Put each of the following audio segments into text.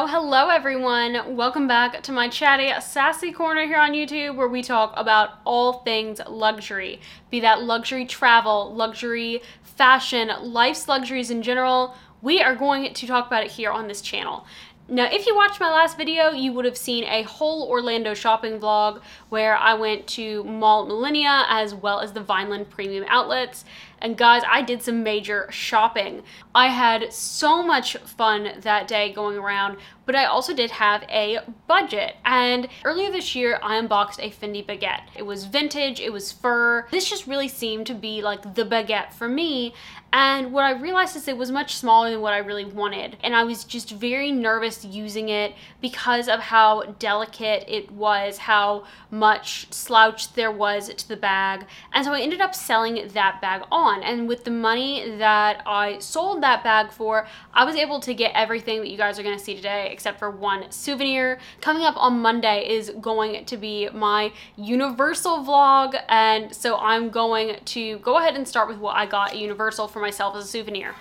Hello everyone. Welcome back to my chatty, sassy corner here on YouTube where we talk about all things luxury. Be that luxury travel, luxury fashion, life's luxuries in general. We are going to talk about it here on this channel. Now, if you watched my last video, you would have seen a whole Orlando shopping vlog where I went to Mall Millennia as well as the Vineland Premium Outlets. And guys, I did some major shopping. I had so much fun that day going around, but I also did have a budget. And earlier this year, I unboxed a Fendi Baguette. It was vintage, it was fur. This just really seemed to be like the baguette for me. And what I realized is it was much smaller than what I really wanted. And I was just very nervous using it because of how delicate it was, how much slouch there was to the bag. And so I ended up selling that bag on. And with the money that I sold that bag for, I was able to get everything that you guys are gonna see today except for one souvenir. Coming up on Monday is going to be my Universal vlog. And so I'm going to go ahead and start with what I got at Universal for myself as a souvenir.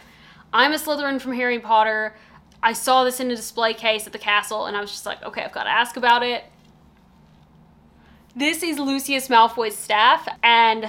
I'm a Slytherin from Harry Potter. I saw this in a display case at the castle and I was just like, okay, I've got to ask about it. This is Lucius Malfoy's staff and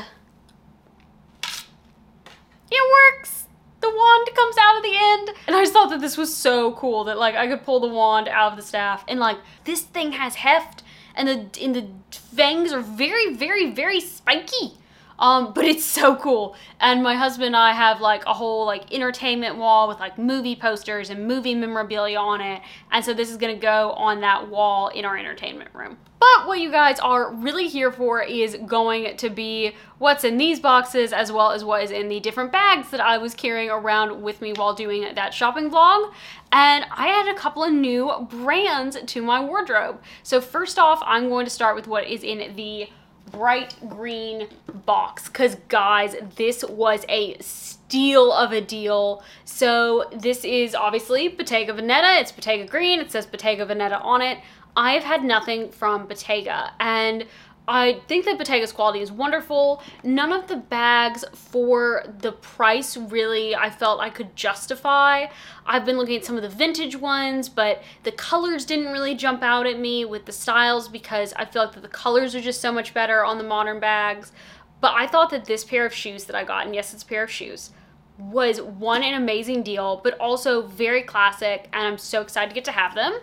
it works. The wand comes out at the end. And I just thought that this was so cool that like I could pull the wand out of the staff and like this thing has heft and the fangs are very, very, very spiky. But it's so cool. And my husband and I have like a whole like entertainment wall with like movie posters and movie memorabilia on it. And so this is gonna go on that wall in our entertainment room. But what you guys are really here for is going to be what's in these boxes as well as what is in the different bags that I was carrying around with me while doing that shopping vlog. And I had a couple of new brands to my wardrobe. So first off, I'm going to start with what is in the bright green box because guys, this was a steal of a deal. So this is obviously Bottega Veneta. It's Bottega green. It says Bottega Veneta on it. I've had nothing from Bottega and I think that Bottega's quality is wonderful. None of the bags for the price really I felt I could justify. I've been looking at some of the vintage ones, but the colors didn't really jump out at me with the styles because I feel like that the colors are just so much better on the modern bags. But I thought that this pair of shoes that I got, and yes, it's a pair of shoes, was one, an amazing deal, but also very classic, and I'm so excited to get to have them.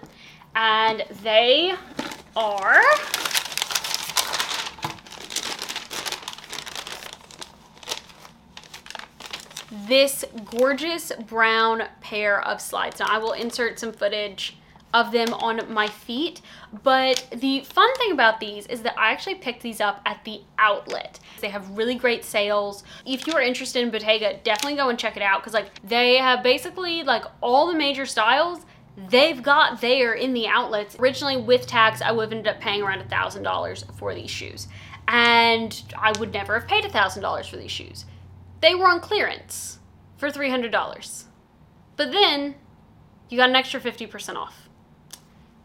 And they are this gorgeous brown pair of slides. Now I will insert some footage of them on my feet, but the fun thing about these is that I actually picked these up at the outlet. They have really great sales. If you are interested in Bottega, definitely go and check it out because like they have basically like all the major styles they've got there in the outlets. Originally with tax, I would have ended up paying around $1,000 for these shoes. And I would never have paid $1,000 for these shoes. They were on clearance for $300. But then you got an extra 50% off.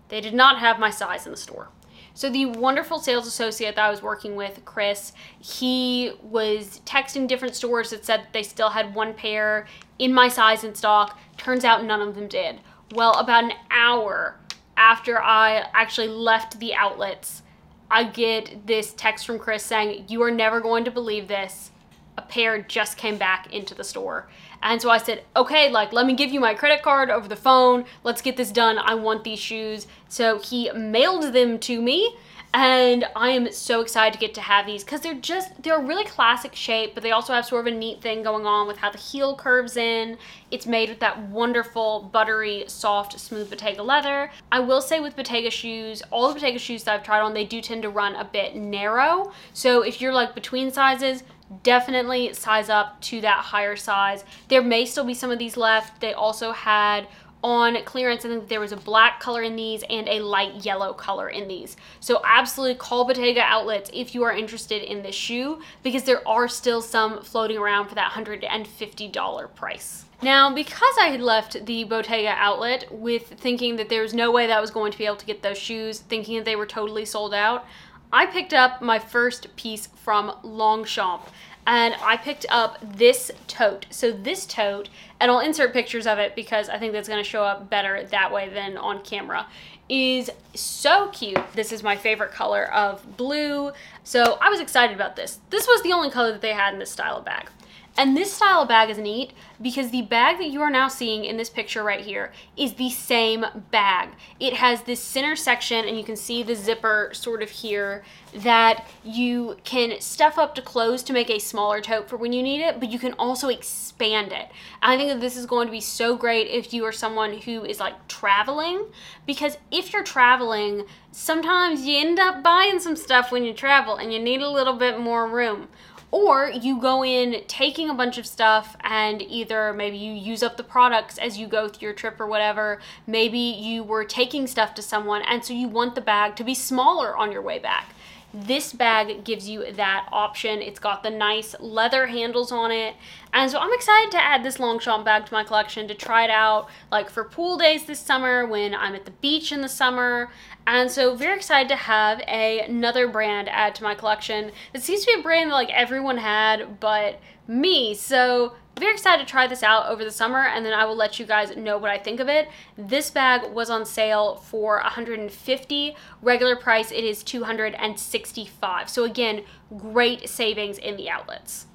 They did not have my size in the store. So the wonderful sales associate that I was working with, Chris, he was texting different stores that said that they still had one pair in my size in stock. Turns out none of them did. Well, about an hour after I actually left the outlets, I get this text from Chris saying, "You are never going to believe this. A pair just came back into the store." And so I said, okay, like, let me give you my credit card over the phone. Let's get this done. I want these shoes. So he mailed them to me. And I am so excited to get to have these because they're a really classic shape, but they also have sort of a neat thing going on with how the heel curves in. It's made with that wonderful, buttery, soft, smooth Bottega leather. I will say with Bottega shoes, all the Bottega shoes that I've tried on, they do tend to run a bit narrow. So if you're like between sizes, definitely size up to that higher size. There may still be some of these left. They also had on clearance. I think there was a black color in these and a light yellow color in these. So absolutely call Bottega outlets if you are interested in this shoe, because there are still some floating around for that $150 price. Now, because I had left the Bottega outlet with thinking that there was no way that I was going to be able to get those shoes, thinking that they were totally sold out, I picked up my first piece from Longchamp, and I picked up this tote. So this tote, and I'll insert pictures of it because I think that's going to show up better that way than on camera, is so cute. This is my favorite color of blue, so I was excited about this. This was the only color that they had in this style of bag. And this style of bag is neat because the bag that you are now seeing in this picture right here is the same bag. It has this center section, and you can see the zipper sort of here that you can stuff up to clothes to make a smaller tote for when you need it, but you can also expand it. And I think that this is going to be so great if you are someone who is like traveling, because if you're traveling, sometimes you end up buying some stuff when you travel and you need a little bit more room. Or you go in taking a bunch of stuff and either maybe you use up the products as you go through your trip or whatever. Maybe you were taking stuff to someone and so you want the bag to be smaller on your way back. This bag gives you that option. It's got the nice leather handles on it. And so I'm excited to add this Longchamp bag to my collection to try it out like for pool days this summer when I'm at the beach in the summer. And so very excited to have another brand add to my collection. It seems to be a brand that like everyone had but me. So very excited to try this out over the summer, and then I will let you guys know what I think of it. This bag was on sale for $150. Regular price, it is $265. So again, great savings in the outlets.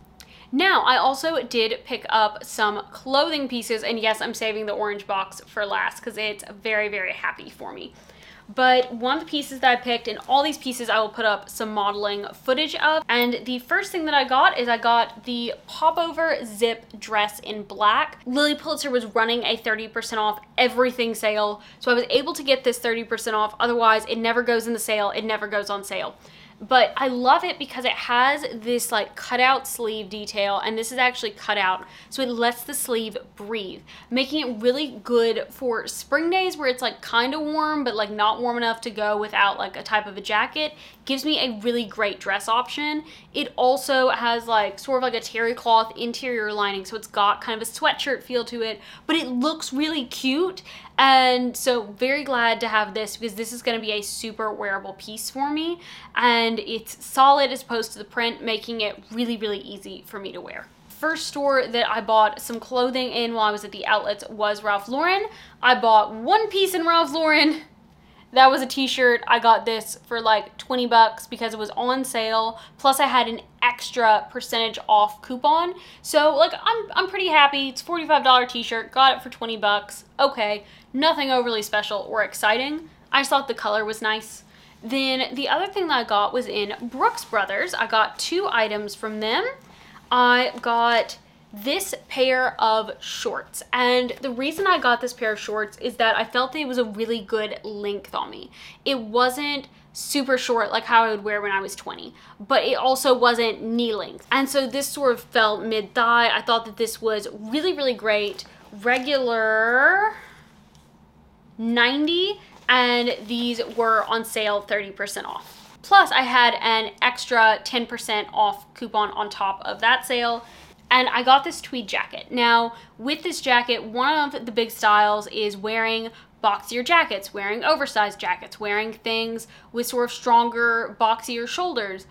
Now, I also did pick up some clothing pieces, and yes, I'm saving the orange box for last because it's very, very happy for me. But one of the pieces that I picked, and all these pieces I will put up some modeling footage of, and the first thing that I got is I got the popover zip dress in black. Lilly Pulitzer was running a 30% off everything sale, so I was able to get this 30% off. Otherwise, it never goes in the sale, it never goes on sale. But I love it because it has this like cutout sleeve detail, and this is actually cut out, so it lets the sleeve breathe, making it really good for spring days where it's like kind of warm but like not warm enough to go without like a type of a jacket. Gives me a really great dress option. It also has like sort of like a terry cloth interior lining, so it's got kind of a sweatshirt feel to it, but it looks really cute. And so very glad to have this because this is going to be a super wearable piece for me, and it's solid as opposed to the print, making it really, really easy for me to wear. First store that I bought some clothing in while I was at the outlets was Ralph Lauren. I bought one piece in Ralph Lauren. That was a t-shirt. I got this for like 20 bucks because it was on sale. Plus I had an extra percentage off coupon. So like I'm pretty happy. It's $45 t-shirt. Got it for 20 bucks. Okay, nothing overly special or exciting. I just thought the color was nice. Then the other thing that I got was in Brooks Brothers. I got two items from them. I got this pair of shorts, and the reason I got this pair of shorts is that I felt that it was a really good length on me. It wasn't super short like how I would wear when I was 20, but it also wasn't knee length, and so this sort of felt mid-thigh. I thought that this was really, really great. Regular $90, and these were on sale 30% off. Plus I had an extra 10% off coupon on top of that sale. And I got this tweed jacket. Now, with this jacket, one of the big styles is wearing boxier jackets, wearing oversized jackets, wearing things with sort of stronger, boxier shoulders.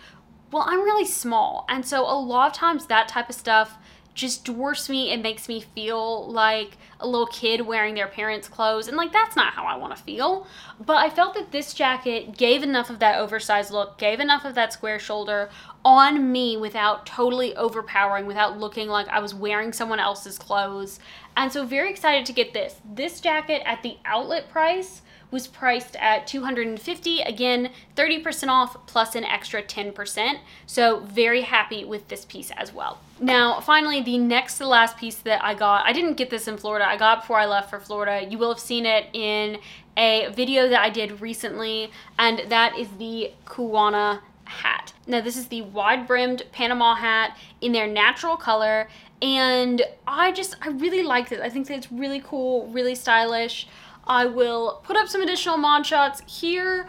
Well, I'm really small, and so a lot of times that type of stuff just dwarfs me and makes me feel like a little kid wearing their parents' clothes, and like that's not how I want to feel. But I felt that this jacket gave enough of that oversized look, gave enough of that square shoulder on me without totally overpowering, without looking like I was wearing someone else's clothes. And so very excited to get this. This jacket at the outlet price was priced at $250. Again, 30% off plus an extra 10%. So very happy with this piece as well. Now, finally, the next to last piece that I got, I didn't get this in Florida. I got it before I left for Florida. You will have seen it in a video that I did recently, and that is the Cuyana hat. Now this is the wide brimmed Panama hat in their natural color, and I really like this. I think that it's really cool, really stylish. I will put up some additional mod shots here.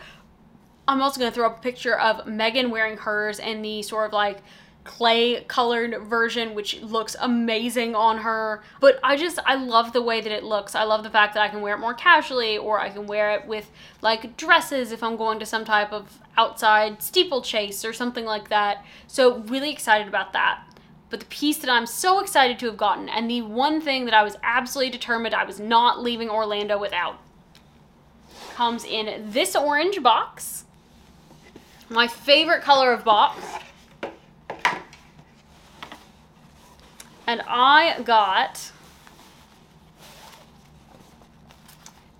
I'm also going to throw up a picture of Megan wearing hers and the sort of like clay colored version, which looks amazing on her. But I love the way that it looks. I love the fact that I can wear it more casually, or I can wear it with like dresses if I'm going to some type of outside steeplechase or something like that. So really excited about that. But the piece that I'm so excited to have gotten, and the one thing that I was absolutely determined I was not leaving Orlando without, comes in this orange box. My favorite color of box. And I got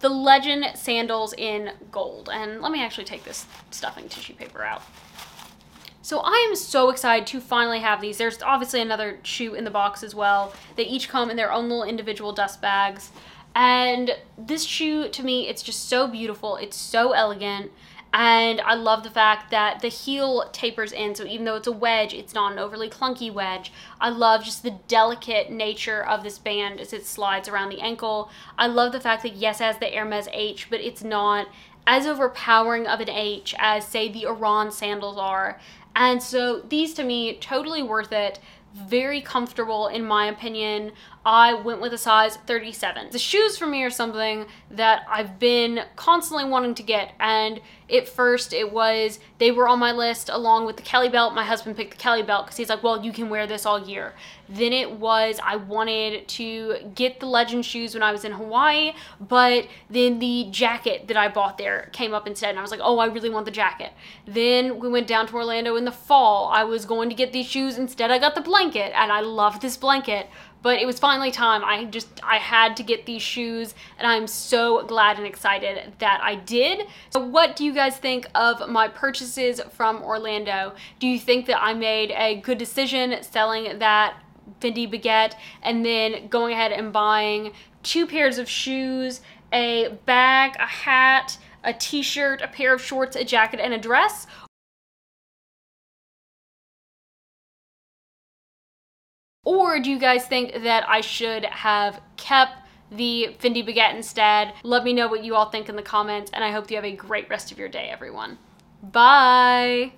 the Legend sandals in gold. And let me actually take this stuffing tissue paper out. So I am so excited to finally have these. There's obviously another shoe in the box as well. They each come in their own little individual dust bags. And this shoe, to me, it's just so beautiful. It's so elegant. And I love the fact that the heel tapers in, so even though it's a wedge, it's not an overly clunky wedge. I love just the delicate nature of this band as it slides around the ankle. I love the fact that, yes, it has the Hermes H, but it's not as overpowering of an H as, say, the Iran sandals are. And so these, to me, totally worth it. Very comfortable in my opinion. I went with a size 37. The shoes for me are something that I've been constantly wanting to get, and at first they were on my list along with the Kelly belt. My husband picked the Kelly belt because he's like, well, you can wear this all year. Then I wanted to get the Legend shoes when I was in Hawaii, but then the jacket that I bought there came up instead, and I was like, oh, I really want the jacket. Then we went down to Orlando in the fall. I was going to get these shoes. Instead, I got the blanket, and I love this blanket. But it was finally time. I had to get these shoes, and I'm so glad and excited that I did. So what do you guys think of my purchases from Orlando? Do you think that I made a good decision selling that Fendi Baguette and then going ahead and buying 2 pairs of shoes, a bag, a hat, a t-shirt, a pair of shorts, a jacket, and a dress? Or do you guys think that I should have kept the Fendi Baguette instead? Let me know what you all think in the comments, and I hope you have a great rest of your day, everyone. Bye!